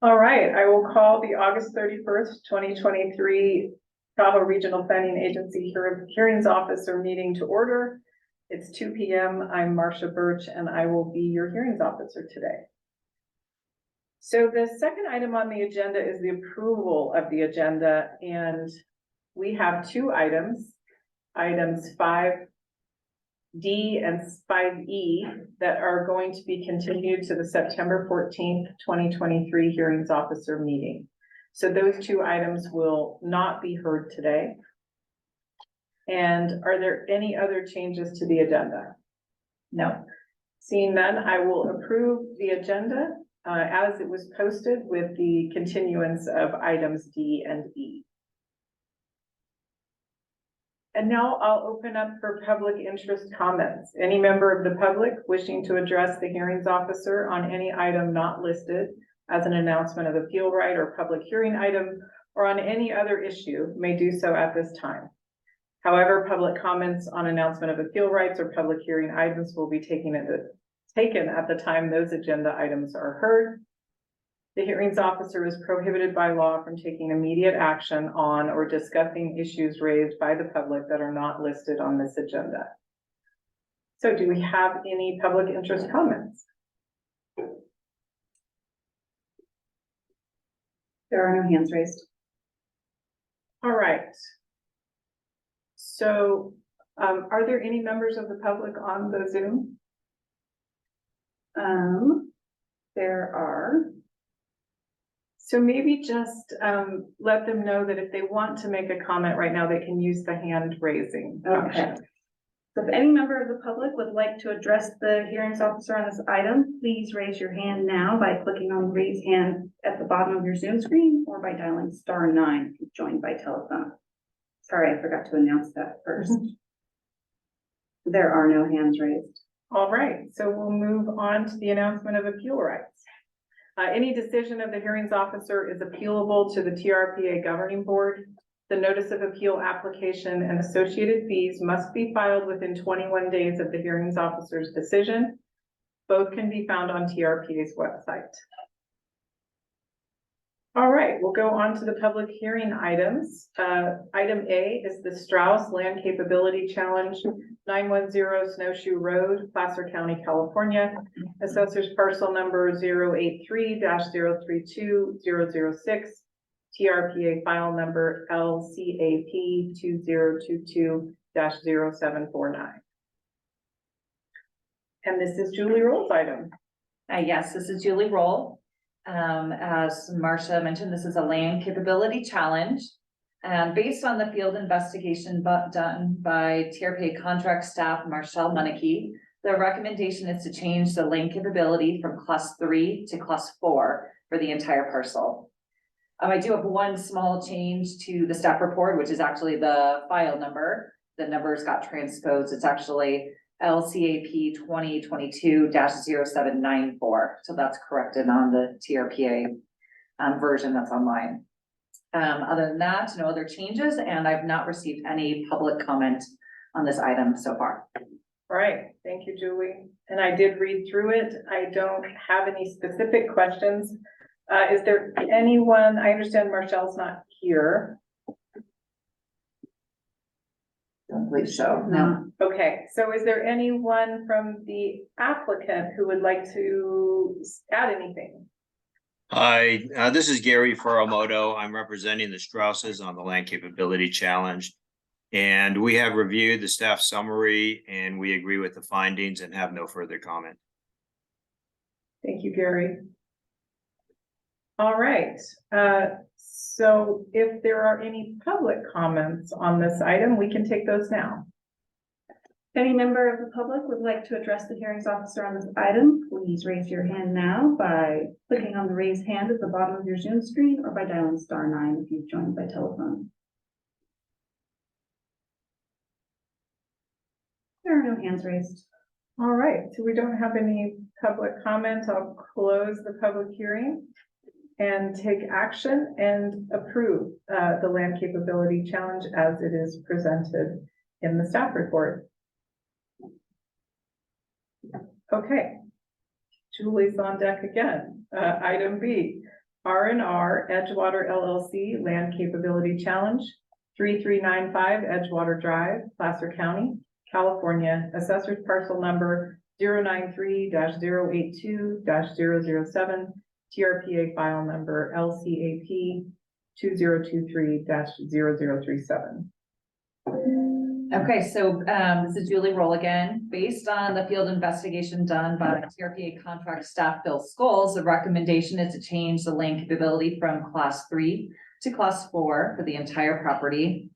All right, I will call the August 31st, 2023 Tahoe Regional Planning Agency Hearings Officer meeting to order. It's 2 p.m. I'm Marcia Birch and I will be your hearings officer today. So the second item on the agenda is the approval of the agenda, and we have two items, items 5D and 5E, that are going to be continued to the September 14th, 2023 hearings officer meeting. So those two items will not be heard today. And are there any other changes to the agenda? No. Seeing none, I will approve the agenda as it was posted with the continuance of items D and E. And now I'll open up for public interest comments. Any member of the public wishing to address the hearings officer on any item not listed as an announcement of appeal right or public hearing item, or on any other issue, may do so at this time. However, public comments on announcement of appeal rights or public hearing items will be taken at the time those agenda items are heard. The hearings officer is prohibited by law from taking immediate action on or discussing issues raised by the public that are not listed on this agenda. So do we have any public interest comments? There are no hands raised. All right. So are there any members of the public on the Zoom? There are. So maybe just let them know that if they want to make a comment right now, they can use the hand raising function. Okay. So if any member of the public would like to address the hearings officer on this item, please raise your hand now by clicking on the raise hand at the bottom of your Zoom screen, or by dialing *9 if you've joined by telephone. Sorry, I forgot to announce that first. There are no hands raised. All right, so we'll move on to the announcement of appeal rights. Any decision of the hearings officer is appealable to the TRPA governing board. The notice of appeal application and associated fees must be filed within 21 days of the hearings officer's decision. Both can be found on TRPA's website. All right, we'll go on to the public hearing items. Item A is the Strauss Land Capability Challenge, 910 Snowshoe Road, Placer County, California. Assessor's parcel number 083-032-006. TRPA file number LCAP 2022-0749. And this is Julie Roll's item. Yes, this is Julie Roll. As Marcia mentioned, this is a land capability challenge. Based on the field investigation done by TRPA contract staff Marshall Munnicky, the recommendation is to change the land capability from class 3 to class 4 for the entire parcel. I do have one small change to the staff report, which is actually the file number. The numbers got transposed. It's actually LCAP 2022-0794. So that's corrected on the TRPA version that's online. Other than that, no other changes, and I've not received any public comment on this item so far. All right, thank you, Julie. And I did read through it. I don't have any specific questions. Is there anyone? I understand Marcel's not here. Don't believe so. No. Okay, so is there anyone from the applicant who would like to add anything? Hi, this is Gary Furamoto. I'm representing the Strausses on the Land Capability Challenge. And we have reviewed the staff summary and we agree with the findings and have no further comment. Thank you, Gary. All right, so if there are any public comments on this item, we can take those now. If any member of the public would like to address the hearings officer on this item, please raise your hand now by clicking on the raise hand at the bottom of your Zoom screen, or by dialing *9 if you've joined by telephone. There are no hands raised. All right, so we don't have any public comment. I'll close the public hearing and take action and approve the land capability challenge as it is presented in the staff report. Okay, Julie's on deck again. Item B, R&R Edgewater LLC Land Capability Challenge, 3395 Edgewater Drive, Placer County, California, assessor's parcel number 093-082-007, TRPA file number LCAP 2023-0037. Okay, so this is Julie Roll again. Based on the field investigation done by TRPA contract staff Bill Scholes, the recommendation is to change the land capability from class 3 to class 4 for the entire property.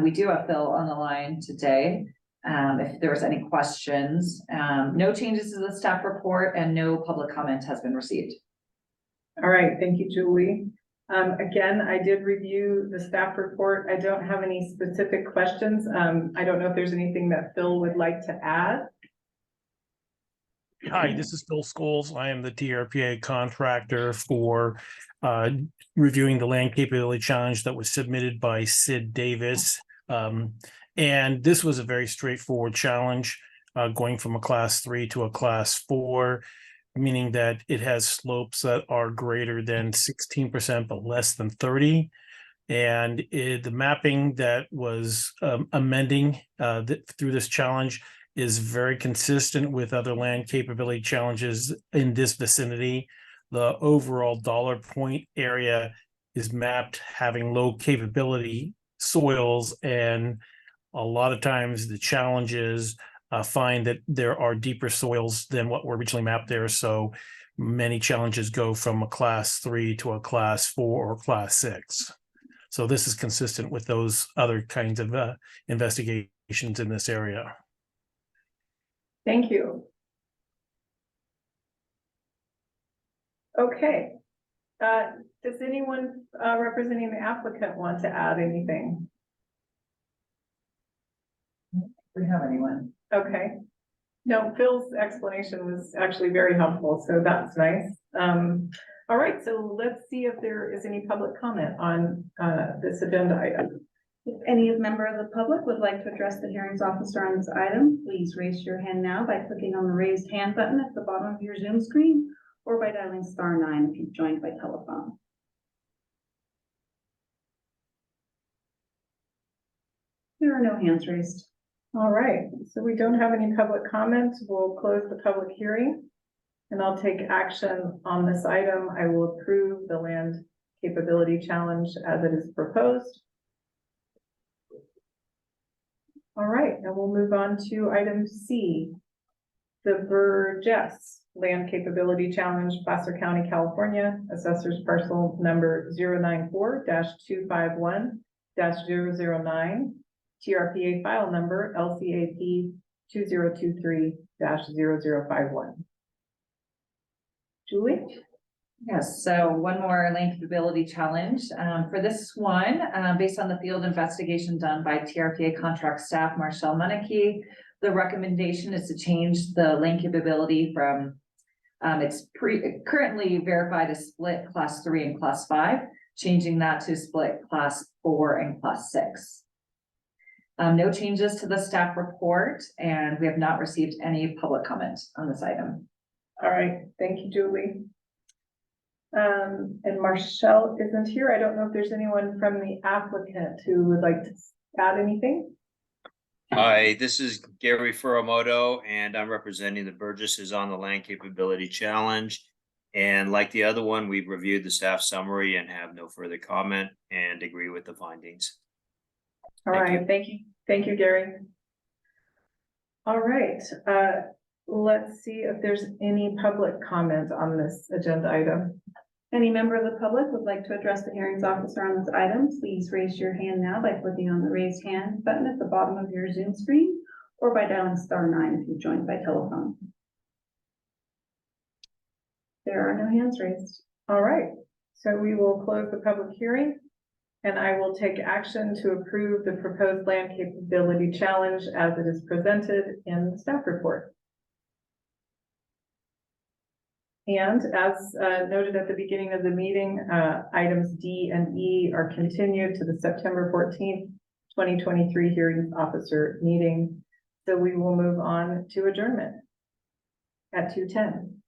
We do have Phil on the line today. If there's any questions, no changes to the staff report and no public comment has been received. All right, thank you, Julie. Again, I did review the staff report. I don't have any specific questions. I don't know if there's anything that Phil would like to add. Hi, this is Phil Scholes. I am the TRPA contractor for reviewing the land capability challenge that was submitted by Sid Davis. And this was a very straightforward challenge, going from a class 3 to a class 4. Meaning that it has slopes that are greater than 16%, but less than 30. And the mapping that was amending through this challenge is very consistent with other land capability challenges in this vicinity. The overall dollar point area is mapped having low capability soils, and a lot of times the challenges find that there are deeper soils than what were originally mapped there. So many challenges go from a class 3 to a class 4 or class 6. So this is consistent with those other kinds of investigations in this area. Thank you. Okay. Does anyone representing the applicant want to add anything? Do we have anyone? Okay. No, Phil's explanation was actually very helpful, so that's nice. All right, so let's see if there is any public comment on this agenda item. If any member of the public would like to address the hearings officer on this item, please raise your hand now by clicking on the raised hand button at the bottom of your Zoom screen or by dialing *9 if you've joined by telephone. There are no hands raised. All right, so we don't have any public comments. We'll close the public hearing and I'll take action on this item. I will approve the land capability challenge as it is proposed. All right, and we'll move on to item C, the Burgess Land Capability Challenge, Placer County, California, assessor's parcel number 094-251-009. TRPA file number LCAP 2023-0051. Julie? Yes, so one more land capability challenge. For this one, based on the field investigation done by TRPA contract staff Marshall Munike, the recommendation is to change the land capability from it's currently verified as split class 3 and class 5, changing that to split class 4 and class 6. No changes to the staff report, and we have not received any public comment on this item. All right, thank you, Julie. And Marshall isn't here. I don't know if there's anyone from the applicant who would like to add anything. Hi, this is Gary Furumoto, and I'm representing the Burgesses on the land capability challenge. And like the other one, we've reviewed the staff summary and have no further comment and agree with the findings. All right, thank you. Thank you, Gary. All right, let's see if there's any public comment on this agenda item. Any member of the public would like to address the hearings officer on this item, please raise your hand now by clicking on the raised hand button at the bottom of your Zoom screen or by dialing *9 if you've joined by telephone. There are no hands raised. All right, so we will close the public hearing and I will take action to approve the proposed land capability challenge as it is presented in the staff report. And as noted at the beginning of the meeting, items D and E are continued to the September 14th, 2023 hearings officer meeting. So we will move on to adjournment at 2:10.